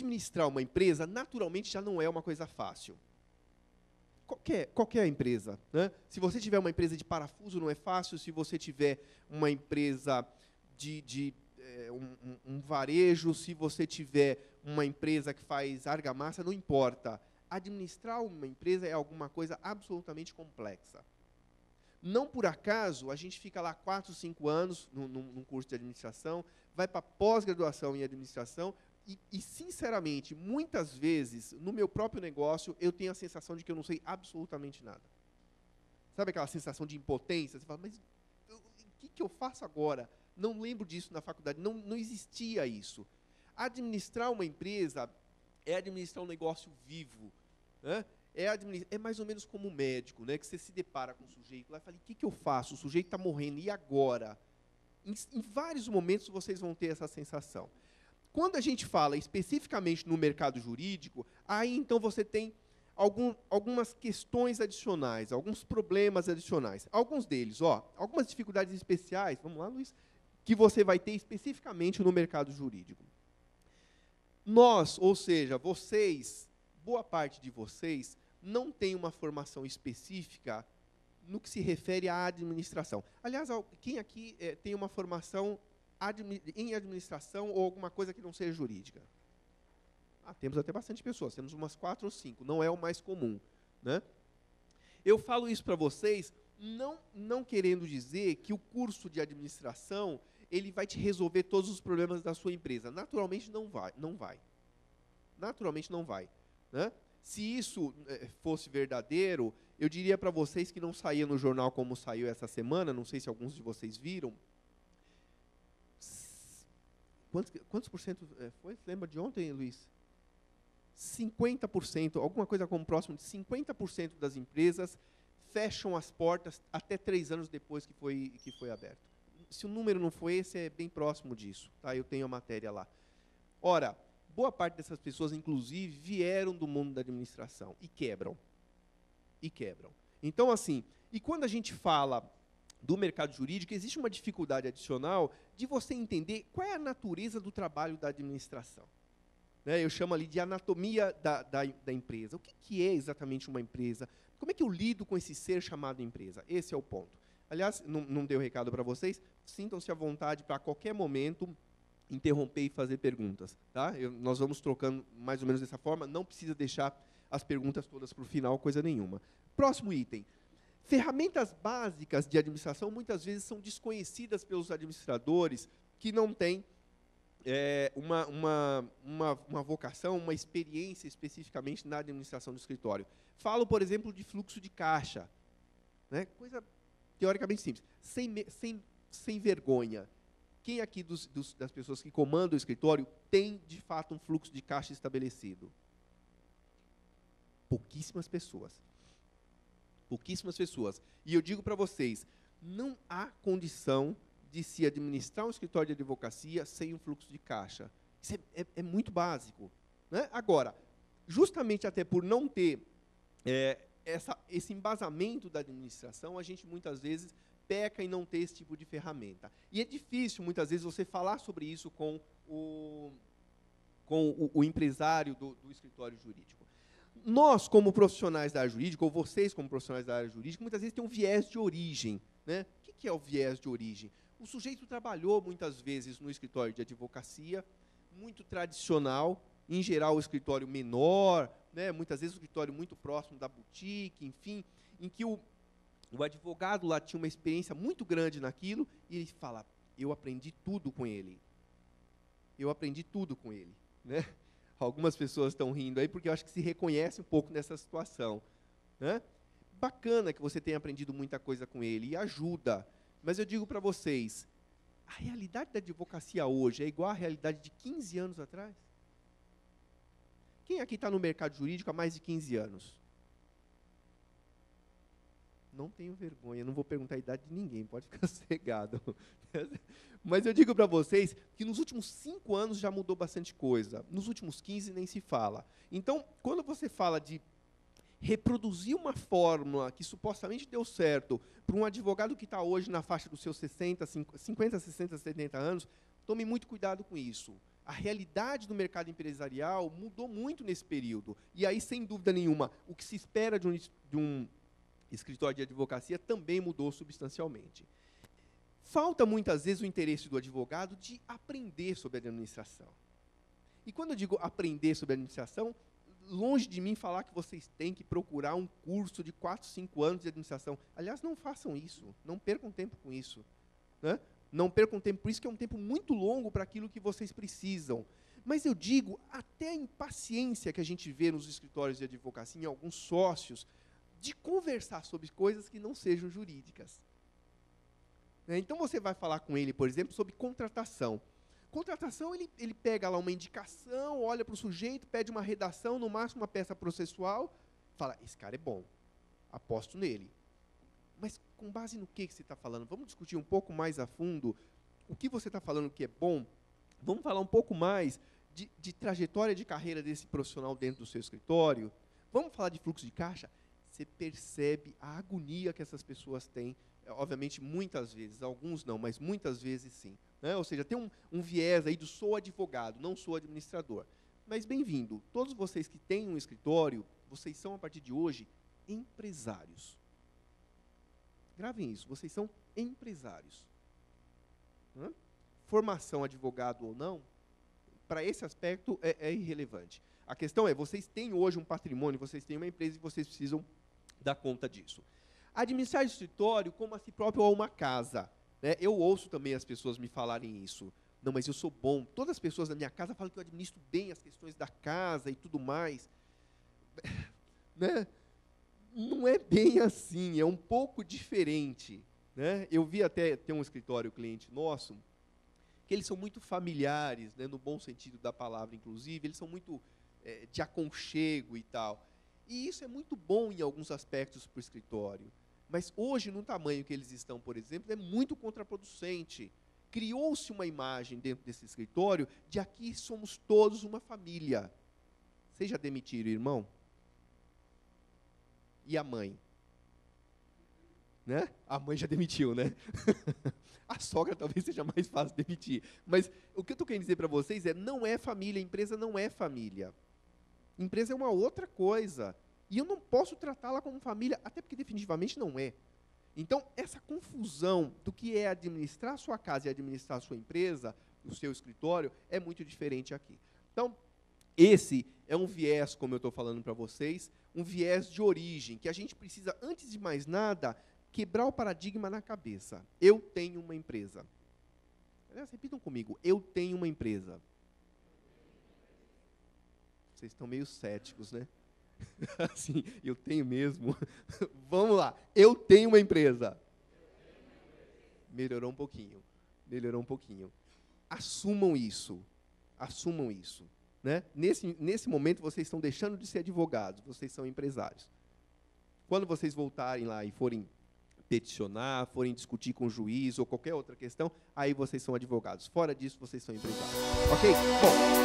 administrar uma empresa, naturalmente, já não é uma coisa fácil. Qualquer empresa, né? Se você tiver uma empresa de parafuso, não é fácil. Se você tiver uma empresa um varejo, se você tiver uma empresa que faz argamassa, não importa. Administrar uma empresa é alguma coisa absolutamente complexa. Não por acaso, a gente fica lá 4, 5 anos num curso de administração, vai para pós-graduação em administração, e, sinceramente, muitas vezes, no meu próprio negócio, eu tenho a sensação de que eu não sei absolutamente nada. Sabe aquela sensação de impotência? Você fala, mas o que eu faço agora? Não lembro disso na faculdade, não existia isso. Administrar uma empresa é administrar um negócio vivo, né? É mais ou menos como um médico, né? Que você se depara com o sujeito lá e fala, o que eu faço? O sujeito está morrendo, e agora? Em vários momentos vocês vão ter essa sensação. Quando a gente fala especificamente no mercado jurídico, aí então você tem algumas questões adicionais, alguns problemas adicionais. Alguns deles, algumas dificuldades especiais, vamos lá, Luiz, que você vai ter especificamente no mercado jurídico. Nós, ou seja, vocês, boa parte de vocês, não tem uma formação específica no que se refere à administração. Aliás, quem aqui tem uma formação em administração ou alguma coisa que não seja jurídica? Temos até bastante pessoas, temos umas 4 ou 5, não é o mais comum, né? Eu falo isso para vocês, não querendo dizer que o curso de administração ele vai te resolver todos os problemas da sua empresa. Naturalmente não vai. Naturalmente não vai, né? Se isso fosse verdadeiro, eu diria para vocês que não saía no jornal como saiu essa semana, não sei se alguns de vocês viram. Quantos por cento foi? Você lembra de ontem, Luiz? 50%, alguma coisa como próximo de 50% das empresas fecham as portas até 3 anos depois que foi aberto. Se o número não foi esse, é bem próximo disso. Tá? Eu tenho a matéria lá. Ora, boa parte dessas pessoas, inclusive, vieram do mundo da administração e quebram. Então, assim, e quando a gente fala do mercado jurídico, existe uma dificuldade adicional de você entender qual é a natureza do trabalho da administração. Né? Eu chamo ali de anatomia da empresa. O que é exatamente uma empresa? Como é que eu lido com esse ser chamado empresa? Esse é o ponto. Aliás, não dei o recado para vocês, sintam-se à vontade para, a qualquer momento, interromper e fazer perguntas. Tá? Nós vamos trocando mais ou menos dessa forma, não precisa deixar as perguntas todas para o final, coisa nenhuma. Próximo item. Ferramentas básicas de administração, muitas vezes, são desconhecidas pelos administradores que não têm uma vocação, uma experiência especificamente na administração do escritório. Falo, por exemplo, de fluxo de caixa. Né? Coisa teoricamente simples. Sem vergonha. Quem aqui das pessoas que comandam o escritório tem, de fato, um fluxo de caixa estabelecido? Pouquíssimas pessoas. Pouquíssimas pessoas. E eu digo para vocês, não há condição de se administrar um escritório de advocacia sem um fluxo de caixa. Isso é muito básico. Né? Agora, justamente até por não ter esse embasamento da administração, a gente muitas vezes peca em não ter esse tipo de ferramenta. E é difícil, muitas vezes, você falar sobre isso com o empresário do escritório jurídico. Nós, como profissionais da área jurídica, ou vocês, como profissionais da área jurídica, muitas vezes têm um viés de origem. Né? O que é o viés de origem? O sujeito trabalhou, muitas vezes, no escritório de advocacia, muito tradicional, em geral, o escritório menor, né? Muitas vezes o escritório muito próximo da boutique, enfim, em que o advogado lá tinha uma experiência muito grande naquilo, e ele fala, eu aprendi tudo com ele. Eu aprendi tudo com ele. Né? Algumas pessoas estão rindo aí, porque eu acho que se reconhece um pouco nessa situação. Né? Bacana que você tenha aprendido muita coisa com ele, e ajuda. Mas eu digo para vocês, a realidade da advocacia hoje é igual à realidade de 15 anos atrás? Quem aqui está no mercado jurídico há mais de 15 anos? Não tenho vergonha, não vou perguntar a idade de ninguém, pode ficar sossegado. Mas eu digo para vocês que nos últimos 5 anos já mudou bastante coisa. Nos últimos 15 nem se fala. Então, quando você fala de reproduzir uma fórmula que supostamente deu certo para um advogado que está hoje na faixa dos seus 50, 60, 70 anos, tome muito cuidado com isso. A realidade do mercado empresarial mudou muito nesse período. E aí, sem dúvida nenhuma, o que se espera de um escritório de advocacia também mudou substancialmente. Falta, muitas vezes, o interesse do advogado de aprender sobre a administração. E quando eu digo aprender sobre a administração, longe de mim falar que vocês têm que procurar um curso de 4, 5 anos de administração. Aliás, não façam isso, não percam tempo com isso. Né? Não percam tempo, por isso que é um tempo muito longo para aquilo que vocês precisam. Mas eu digo, até a impaciência que a gente vê nos escritórios de advocacia, em alguns sócios, de conversar sobre coisas que não sejam jurídicas. Então, você vai falar com ele, por exemplo, sobre contratação. Contratação, ele pega lá uma indicação, olha para o sujeito, pede uma redação, no máximo uma peça processual, fala, esse cara é bom, aposto nele. Mas com base no que você está falando? Vamos discutir um pouco mais a fundo o que você está falando que é bom. Vamos falar um pouco mais de trajetória de carreira desse profissional dentro do seu escritório. Vamos falar de fluxo de caixa? Você percebe a agonia que essas pessoas têm, obviamente, muitas vezes, alguns não, mas muitas vezes sim. Né? Ou seja, tem um viés aí do sou advogado, não sou administrador. Mas bem-vindo, todos vocês que têm um escritório, vocês são, a partir de hoje, empresários. Gravem isso, vocês são empresários. Formação advogado ou não, para esse aspecto é irrelevante. A questão é, vocês têm hoje um patrimônio, vocês têm uma empresa e vocês precisam dar conta disso. Administrar escritório como a si próprio ou uma casa. Né? Eu ouço também as pessoas me falarem isso. Não, mas eu sou bom. Todas as pessoas da minha casa falam que eu administro bem as questões da casa e tudo mais. Né? Não é bem assim, é um pouco diferente. Né? Eu vi até, tem um escritório cliente nosso, que eles são muito familiares, né, no bom sentido da palavra, inclusive, eles são muito de aconchego e tal. E isso é muito bom em alguns aspectos para o escritório. Mas hoje, no tamanho que eles estão, por exemplo, é muito contraproducente. Criou-se uma imagem dentro desse escritório de aqui somos todos uma família. Vocês já demitiram o irmão? E a mãe? Né? A mãe já demitiu, né? A sogra talvez seja mais fácil de demitir. Mas o que eu estou querendo dizer para vocês é, não é família, empresa não é família. Empresa é uma outra coisa. E eu não posso tratá-la como família, até porque definitivamente não é. Então, essa confusão do que é administrar a sua casa e administrar a sua empresa, o seu escritório, é muito diferente aqui. Então, esse é um viés, como eu estou falando para vocês, um viés de origem, que a gente precisa, antes de mais nada, quebrar o paradigma na cabeça. Eu tenho uma empresa. Aliás, repitam comigo, eu tenho uma empresa. Vocês estão meio céticos, né? Assim, eu tenho mesmo. Vamos lá, eu tenho uma empresa. Melhorou um pouquinho. Melhorou um pouquinho. Assumam isso. Assumam isso. Né? Nesse momento, vocês estão deixando de ser advogados, vocês são empresários. Quando vocês voltarem lá e forem peticionar, forem discutir com o juiz ou qualquer outra questão, aí vocês são advogados. Fora disso, vocês são empresários. Ok? Bom.